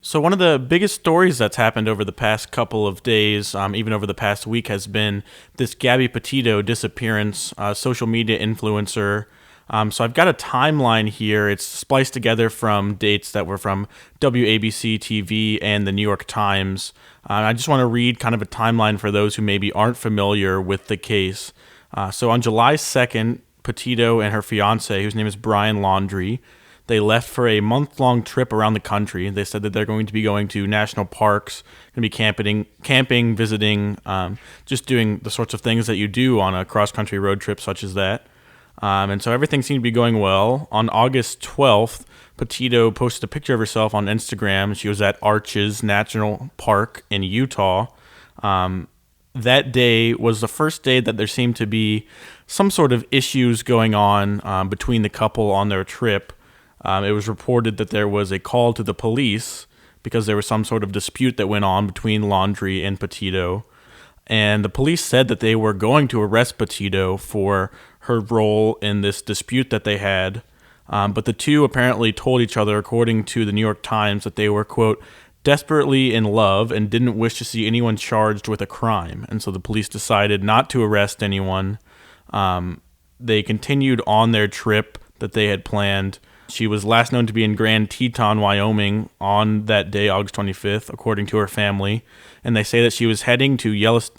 So one of the biggest stories that's happened over the past couple of days, even over the past week, has been this Gabby Petito disappearance, social media influencer. So I've got a timeline here. It's spliced together from dates that were from WABC TV and the New York Times. I just want to read kind of a timeline for those who maybe aren't familiar with the case. So on July 2nd, Petito and her fiance, whose name is Brian Laundrie, they left for a month-long trip around the country. They said that they're going to be going to national parks, going to be camping, visiting, just doing the sorts of things that you do on a cross-country road trip such as that. And so everything seemed to be going well. On August 12th, Petito posted a picture of herself on Instagram. She was at Arches National Park in Utah. That day was the first day that there seemed to be some sort of issues going on between the couple on their trip. It was reported that there was a call to the police because there was some sort of dispute that went on between Laundrie and Petito. And the police said that they were going to arrest Petito for her role in this dispute that they had. But the two apparently told each other, according to the New York Times, that they were, quote, desperately in love and didn't wish to see anyone charged with a crime. And so the police decided not to arrest anyone. They continued on their trip that they had planned. She was last known to be in Grand Teton, Wyoming on that day, August 25th, according to her family. And they say that she was heading to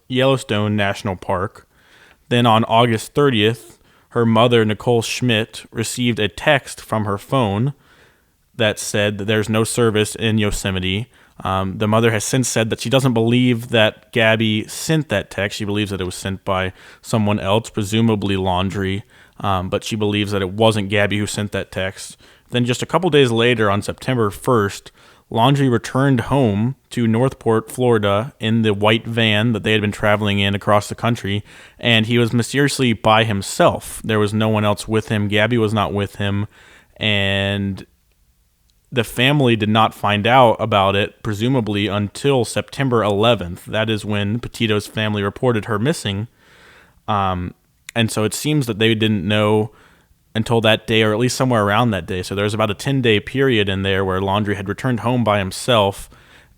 Yellowstone National Park. Then on August 30th, her mother, Nicole Schmidt, received a text from her phone that said that there's no service in Yosemite. The mother has since said that she doesn't believe that Gabby sent that text. She believes that it was sent by someone else, presumably Laundrie. But she believes that it wasn't Gabby who sent that text. Then just a couple days later, on September 1st, Laundrie returned home to Northport, Florida, in the white van that they had been traveling in across the country, and he was mysteriously by himself. There was no one else with him. Gabby was not with him, and the family did not find out about it, presumably, until September 11th. That is when Petito's family reported her missing. And so it seems that they didn't know until that day, or at least somewhere around that day. So there was about a 10-day period in there where Laundrie had returned home by himself,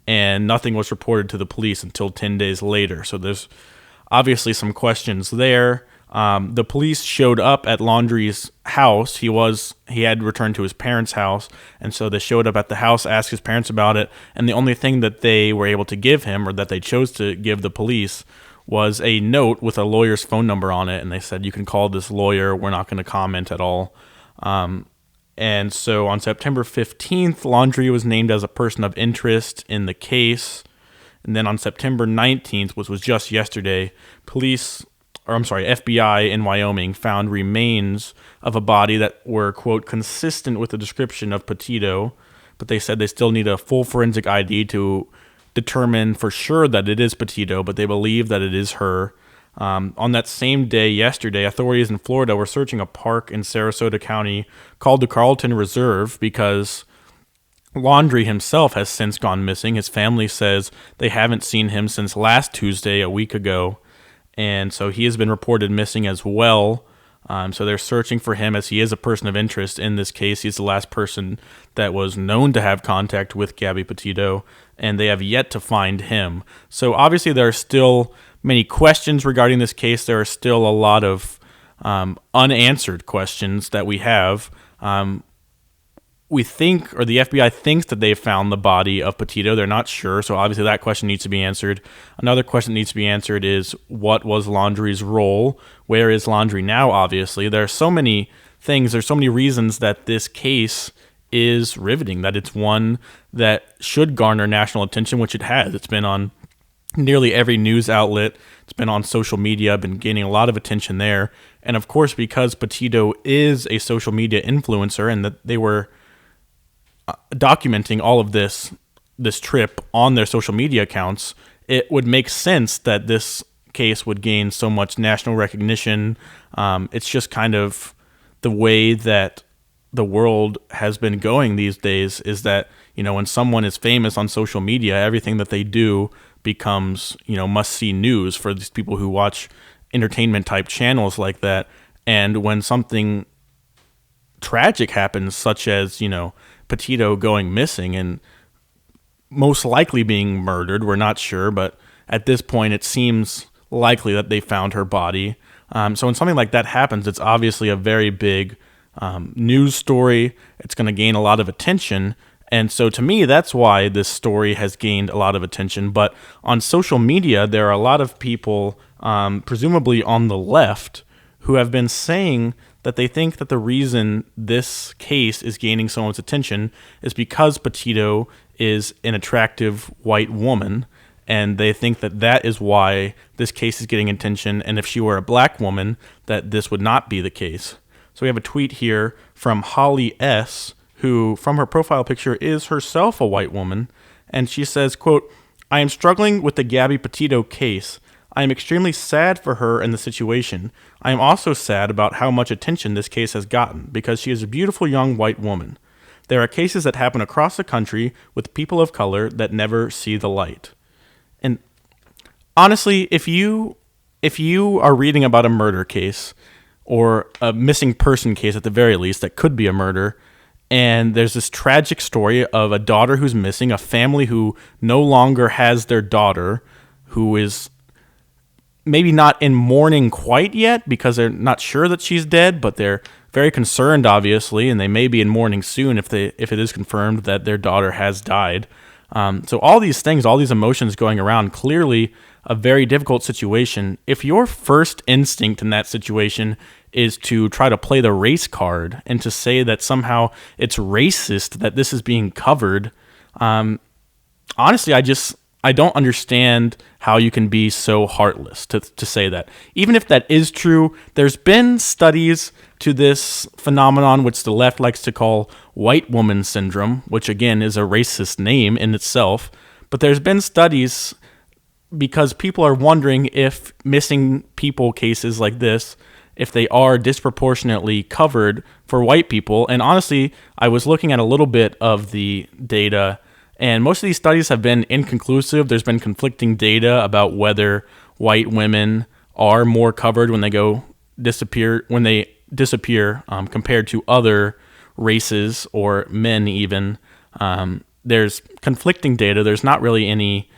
and nothing was reported to the police until 10 days later. So there's obviously some questions there. The police showed up at Laundrie's house. He had returned to his parents' house, and so they showed up at the house, asked his parents about it, and the only thing that they were able to give him, or that they chose to give the police, was a note with a lawyer's phone number on it, and they said, you can call this lawyer, we're not going to comment at all. And so on September 15th, Laundrie was named as a person of interest in the case. And then on September 19th, which was just yesterday, FBI in Wyoming found remains of a body that were, quote, consistent with the description of Petito, but they said they still need a full forensic ID to determine for sure that it is Petito, but they believe that it is her. On that same day yesterday, authorities in Florida were searching a park in Sarasota County called the Carlton Reserve because Laundrie himself has since gone missing. His family says they haven't seen him since last Tuesday, a week ago, and so he has been reported missing as well. So they're searching for him as he is a person of interest in this case. He's the last person that was known to have contact with Gabby Petito, and they have yet to find him. So obviously there are still many questions regarding this case. There are still a lot of unanswered questions that we have. We think, or the FBI thinks, that they've found the body of Petito. They're not sure, so obviously that question needs to be answered. Another question that needs to be answered is, what was Laundrie's role? Where is Laundrie now, obviously? There are so many things, there's so many reasons that this case is riveting, that it's one that should garner national attention, which it has. It's been on nearly every news outlet. It's been on social media, been gaining a lot of attention there. And of course, because Petito is a social media influencer and that they were documenting all of this trip on their social media accounts, it would make sense that this case would gain so much national recognition. It's just kind of the way that the world has been going these days, is that, when someone is famous on social media, everything that they do becomes, must-see news for these people who watch entertainment type channels like that. And when something tragic happens, such as, Petito going missing, and most likely being murdered. We're not sure, but at this point, it seems likely that they found her body. So when something like that happens, it's obviously a very big news story. It's going to gain a lot of attention. And so to me, that's why this story has gained a lot of attention. But on social media, there are a lot of people, presumably on the left, who have been saying that they think that the reason this case is gaining so much attention is because Petito is an attractive white woman. And they think that that is why this case is getting attention. And if she were a black woman, that this would not be the case. So we have a tweet here from Holly S., who, from her profile picture, is herself a white woman. And she says, quote, "I am struggling with the Gabby Petito case. I am extremely sad for her and the situation. I am also sad about how much attention this case has gotten, because she is a beautiful young white woman. There are cases that happen across the country with people of color that never see the light." And honestly, if you are reading about a murder case, or a missing person case at the very least, that could be a murder, and there's this tragic story of a daughter who's missing, a family who no longer has their daughter, who is maybe not in mourning quite yet because they're not sure that she's dead, but they're very concerned, obviously, and they may be in mourning soon if it is confirmed that their daughter has died. So all these things, all these emotions going around, clearly a very difficult situation. If your first instinct in that situation is to try to play the race card and to say that somehow it's racist that this is being covered, honestly, I don't understand how you can be so heartless to say that. Even if that is true, there's been studies to this phenomenon, which the left likes to call white woman syndrome, which again is a racist name in itself. But there's been studies because people are wondering if missing people cases like this, if they are disproportionately covered for white people. And honestly, I was looking at a little bit of the data, and most of these studies have been inconclusive. There's been conflicting data about whether white women are more covered when they disappear compared to other races or men even. There's conflicting data. There's not really any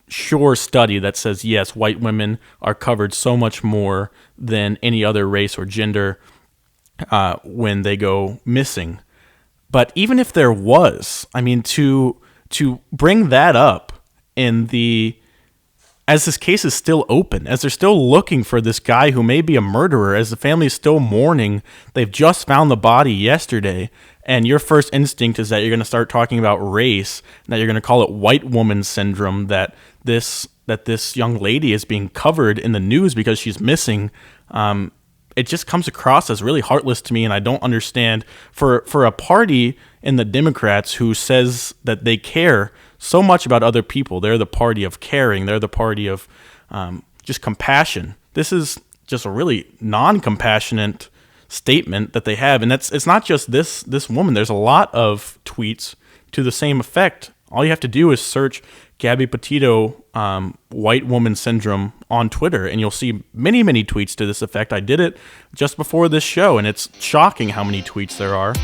sure study that says, yes, white women are covered so much more than any other race or gender when they go missing. But even if there was, I mean, to bring that up as this case is still open, as they're still looking for this guy who may be a murderer, as the family is still mourning, they've just found the body yesterday, and your first instinct is that you're going to start talking about race, and that you're going to call it white woman syndrome, that this young lady is being covered in the news because she's missing. It just comes across as really heartless to me, and I don't understand for a party in the Democrats who says that they care so much about other people. They're the party of caring. They're the party of just compassion. This is just a really non-compassionate statement that they have, and it's not just this woman. There's a lot of tweets to the same effect. All you have to do is search Gabby Petito white woman syndrome on Twitter, and you'll see many, many tweets to this effect. I did it just before this show, and it's shocking how many tweets there are.